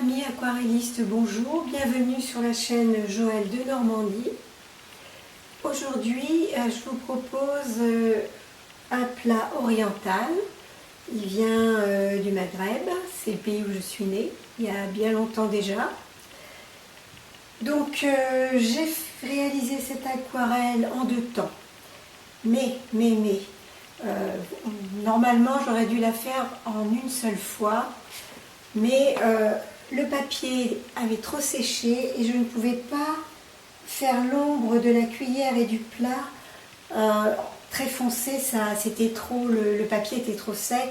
Amis aquarellistes, bonjour, bienvenue sur la chaîne Joël de Normandie. Aujourd'hui, je vous propose un plat oriental. Il vient du Maghreb, c'est le pays où je suis née, il y a bien longtemps déjà. Donc j'ai réalisé cette aquarelle en 2 temps. Mais, normalement j'aurais dû la faire en une seule fois. Mais le papier avait trop séché et je ne pouvais pas faire l'ombre de la cuillère et du plat très foncé, c'était trop, le papier était trop sec,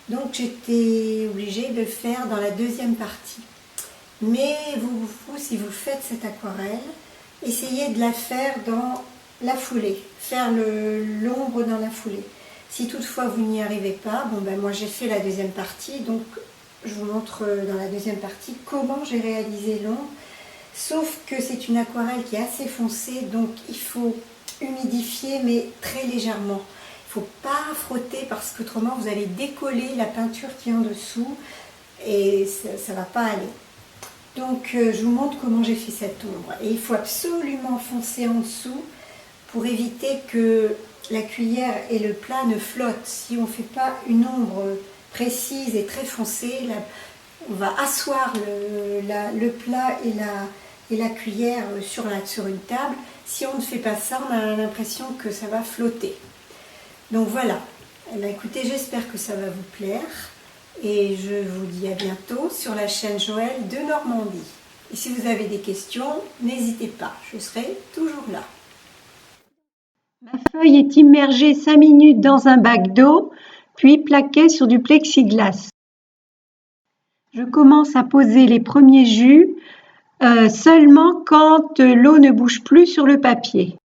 donc j'étais obligée de le faire dans la deuxième partie. Mais si vous faites cette aquarelle, essayez de la faire dans la foulée, faire l'ombre dans la foulée. Si toutefois vous n'y arrivez pas, moi j'ai fait la deuxième partie, donc je vous montre dans la deuxième partie comment j'ai réalisé l'ombre. Sauf que c'est une aquarelle qui est assez foncée, donc il faut humidifier, mais très légèrement. Il ne faut pas frotter parce qu'autrement vous allez décoller la peinture qui est en dessous et ça ne va pas aller. Donc je vous montre comment j'ai fait cette ombre. Et il faut absolument foncer en dessous pour éviter que la cuillère et le plat ne flottent. Si on ne fait pas une ombre précise et très foncée, on va asseoir le plat et la cuillère sur une table. Si on ne fait pas ça, on a l'impression que ça va flotter. Donc voilà. Eh bien, écoutez, j'espère que ça va vous plaire. Et je vous dis à bientôt sur la chaîne Joël de Normandie. Et si vous avez des questions, n'hésitez pas, je serai toujours là. Ma feuille est immergée 5 minutes dans un bac d'eau, puis plaquée sur du plexiglas. Je commence à poser les premiers jus seulement quand l'eau ne bouge plus sur le papier.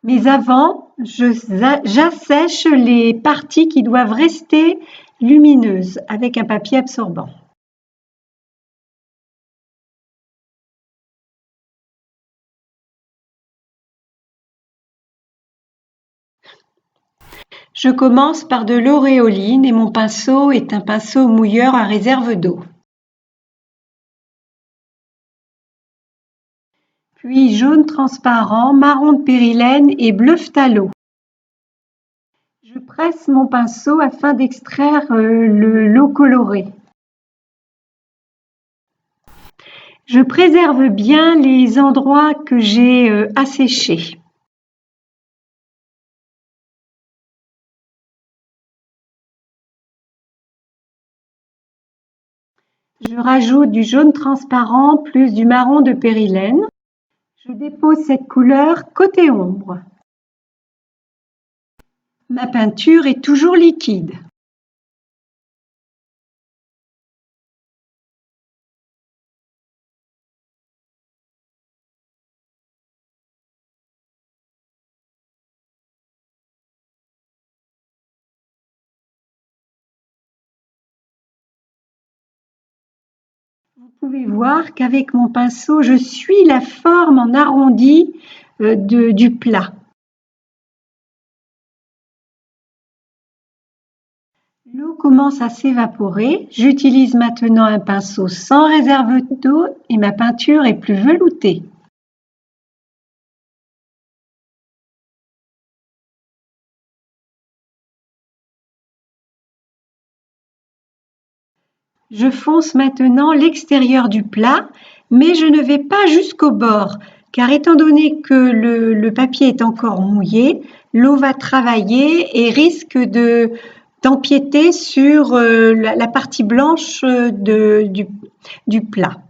Mais avant, j'assèche les parties qui doivent rester lumineuses avec un papier absorbant. Je commence par de l'auréoline et mon pinceau est un pinceau mouilleur à réserve d'eau. Puis jaune transparent, marron de périlène et bleu phthalo. Je presse mon pinceau afin d'extraire l'eau colorée. Je préserve bien les endroits que j'ai asséchés. Je rajoute du jaune transparent plus du marron de périlène. Je dépose cette couleur côté ombre. Ma peinture est toujours liquide. Vous pouvez voir qu'avec mon pinceau, je suis la forme en arrondi du plat. L'eau commence à s'évaporer. J'utilise maintenant un pinceau sans réserve d'eau et ma peinture est plus veloutée. Je fonce maintenant l'extérieur du plat, mais je ne vais pas jusqu'au bord, car étant donné que le papier est encore mouillé, l'eau va travailler et risque d'empiéter sur la partie blanche du plat.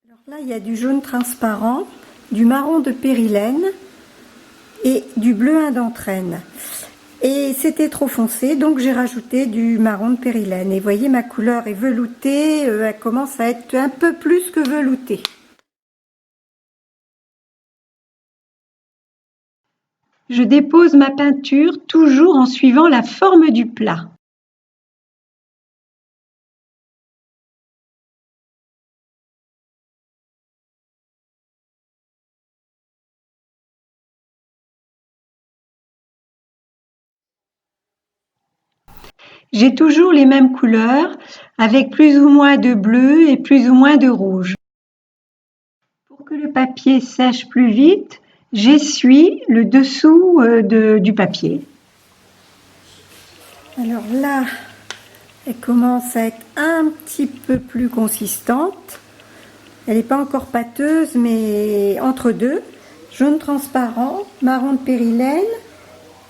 Alors là, il y a du jaune transparent, du marron de périlène et du bleu indentrène. Et c'était trop foncé, donc j'ai rajouté du marron de périlène. Et vous voyez, ma couleur est veloutée, elle commence à être un peu plus que veloutée. Je dépose ma peinture toujours en suivant la forme du plat. J'ai toujours les mêmes couleurs avec plus ou moins de bleu et plus ou moins de rouge. Pour que le papier sèche plus vite, j'essuie le dessous du papier. Alors là, elle commence à être un petit peu plus consistante. Elle n'est pas encore pâteuse, mais entre deux. Jaune transparent, marron de périlène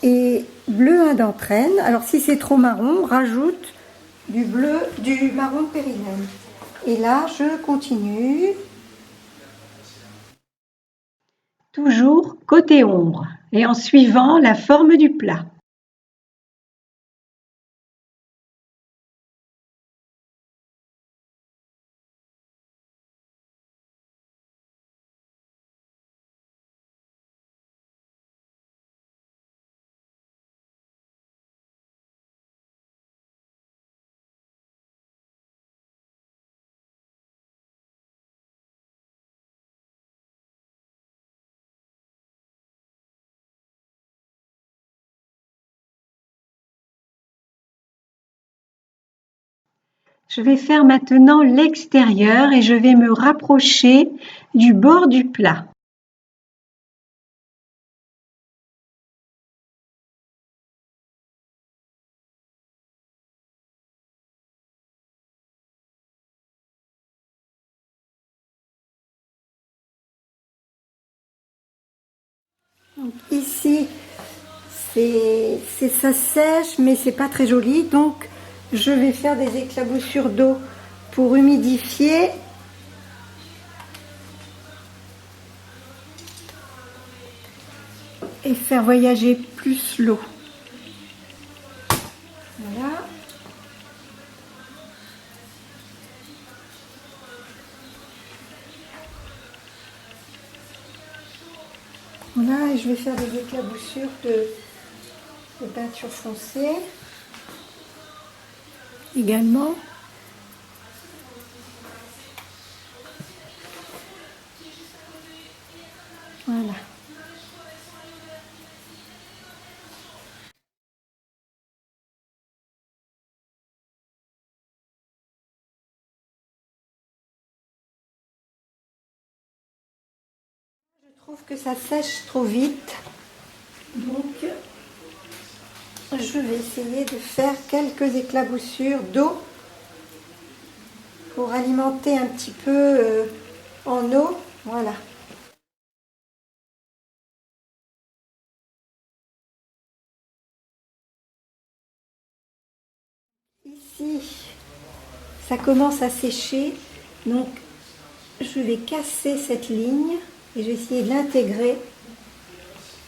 et bleu indentrène. Alors si c'est trop marron, on rajoute du marron de périlène. Et là, je continue. Toujours côté ombre et en suivant la forme du plat. Je vais faire maintenant l'extérieur et je vais me rapprocher du bord du plat. Donc ici, ça sèche, mais c'est pas très joli. Donc, je vais faire des éclaboussures d'eau pour humidifier. Et faire voyager plus l'eau. Voilà. Voilà, et je vais faire des éclaboussures de peinture foncée également. Voilà. Je trouve que ça sèche trop vite, donc je vais essayer de faire quelques éclaboussures d'eau pour alimenter un petit peu en eau. Voilà. Ici, ça commence à sécher, donc je vais casser cette ligne et je vais essayer de l'intégrer.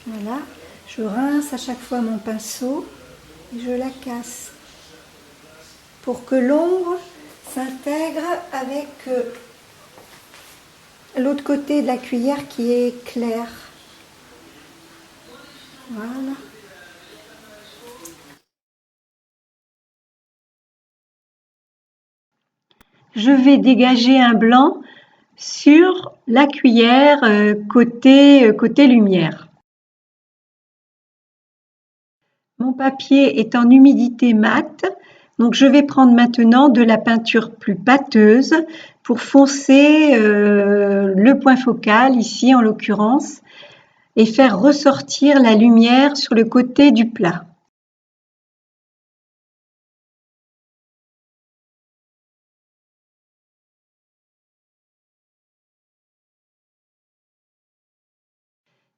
Voilà, je rince à chaque fois mon pinceau et je la casse pour que l'ombre s'intègre avec l'autre côté de la cuillère qui est clair. Voilà. Je vais dégager un blanc sur la cuillère côté lumière. Mon papier est en humidité mate, donc je vais prendre maintenant de la peinture plus pâteuse pour foncer le point focal, ici en l'occurrence, et faire ressortir la lumière sur le côté du plat.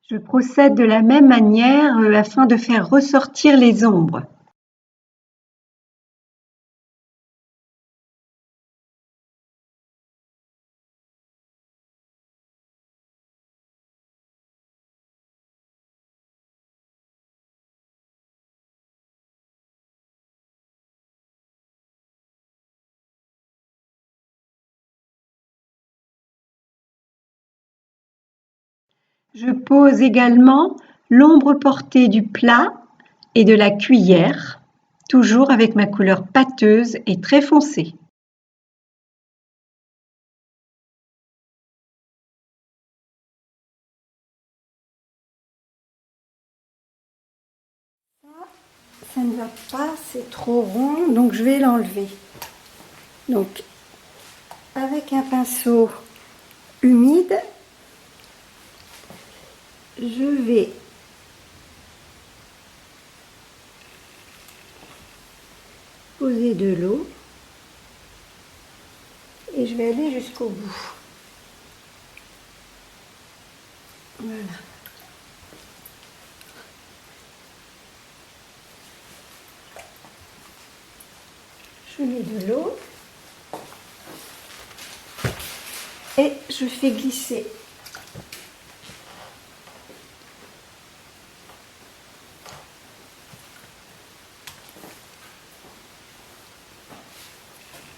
Je procède de la même manière afin de faire ressortir les ombres. Je pose également l'ombre portée du plat et de la cuillère, toujours avec ma couleur pâteuse et très foncée. ça ne va pas, c'est trop rond, donc je vais l'enlever. Donc, avec un pinceau humide, je vais poser de l'eau et je vais aller jusqu'au bout. Voilà. Je mets de l'eau et je fais glisser.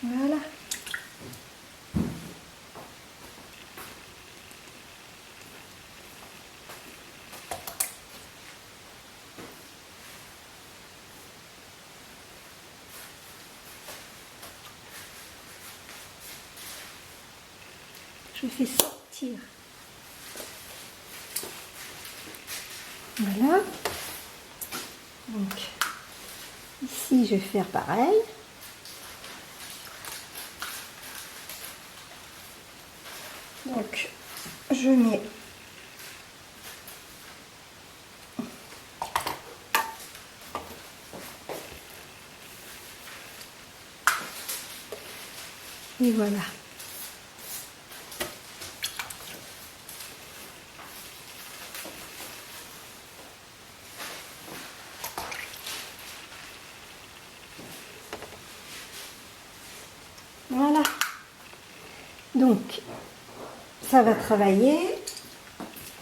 Voilà. Je fais sortir. Voilà. Donc, ici, je vais faire pareil. Donc, je mets et voilà. Voilà. Donc, ça va travailler.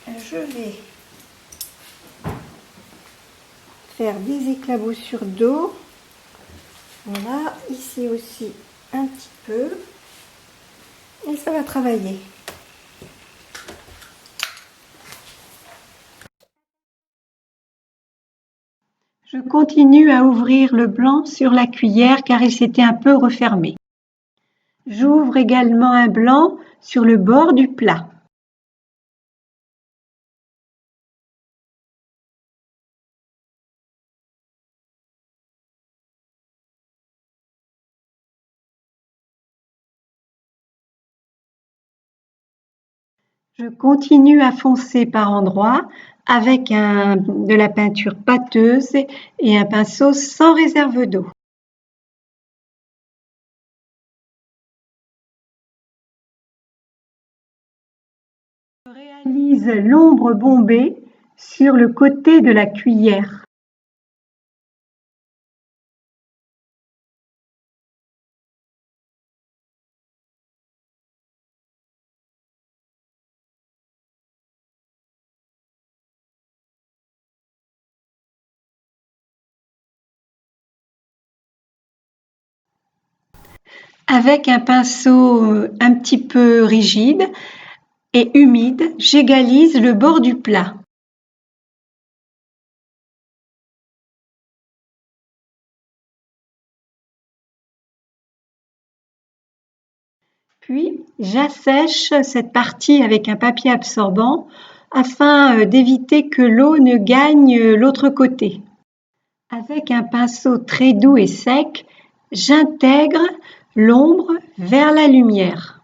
Je vais faire des éclaboussures d'eau. Voilà, ici aussi un petit peu. Et ça va travailler. Je continue à ouvrir le blanc sur la cuillère car il s'était un peu refermé. J'ouvre également un blanc sur le bord du plat. Je continue à foncer par endroits avec de la peinture pâteuse et un pinceau sans réserve d'eau. Je réalise l'ombre bombée sur le côté de la cuillère. Avec un pinceau un petit peu rigide et humide, j'égalise le bord du plat. Puis, j'assèche cette partie avec un papier absorbant afin d'éviter que l'eau ne gagne l'autre côté. Avec un pinceau très doux et sec, j'intègre l'ombre vers la lumière.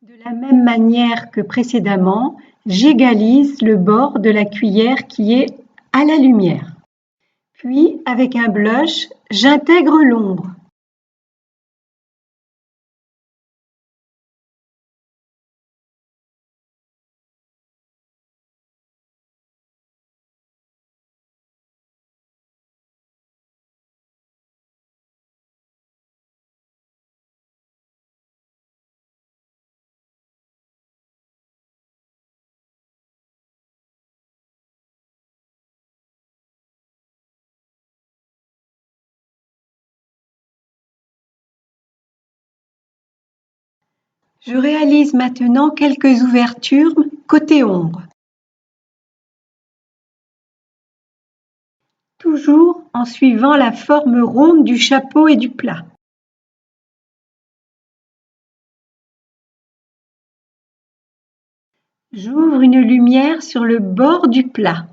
De la même manière que précédemment, j'égalise le bord de la cuillère qui est à la lumière. Puis, avec un blush, j'intègre l'ombre. Je réalise maintenant quelques ouvertures côté ombre. toujours en suivant la forme ronde du chapeau et du plat. J'ouvre une lumière sur le bord du plat.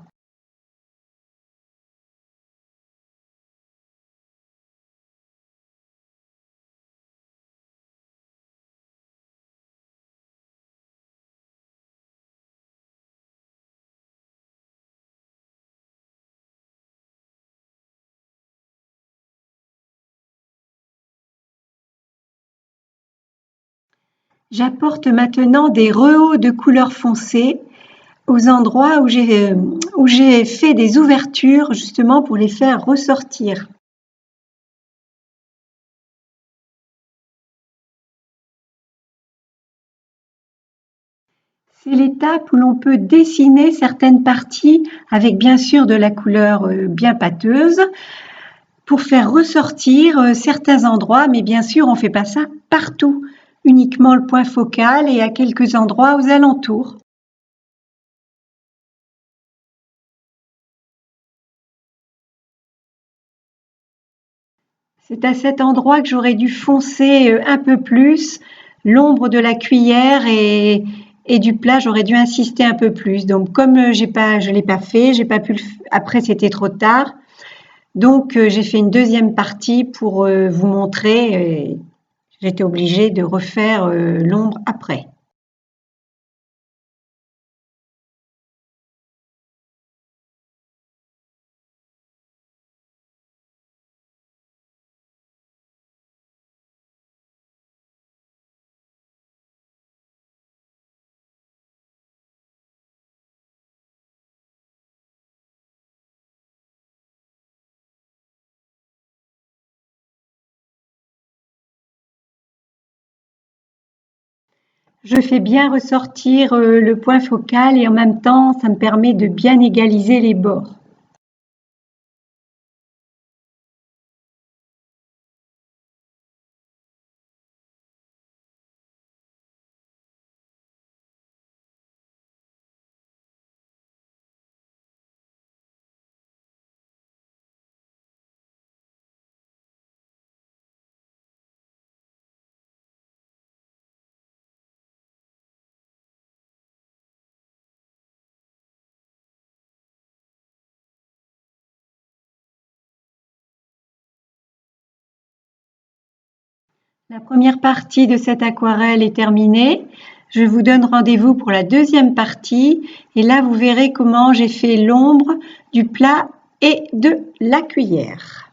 J'apporte maintenant des rehauts de couleur foncée aux endroits où j'ai fait des ouvertures justement pour les faire ressortir. C'est l'étape où l'on peut dessiner certaines parties avec bien sûr de la couleur bien pâteuse pour faire ressortir certains endroits, mais bien sûr on ne fait pas ça partout, uniquement le point focal et à quelques endroits aux alentours. C'est à cet endroit que j'aurais dû foncer un peu plus, l'ombre de la cuillère et du plat, j'aurais dû insister un peu plus. Donc comme je l'ai pas fait, j'ai pas pu après c'était trop tard. Donc j'ai fait une deuxième partie pour vous montrer. J'étais obligée de refaire l'ombre après. Je fais bien ressortir le point focal et en même temps, ça me permet de bien égaliser les bords. La première partie de cette aquarelle est terminée. Je vous donne rendez-vous pour la deuxième partie et là vous verrez comment j'ai fait l'ombre du plat et de la cuillère.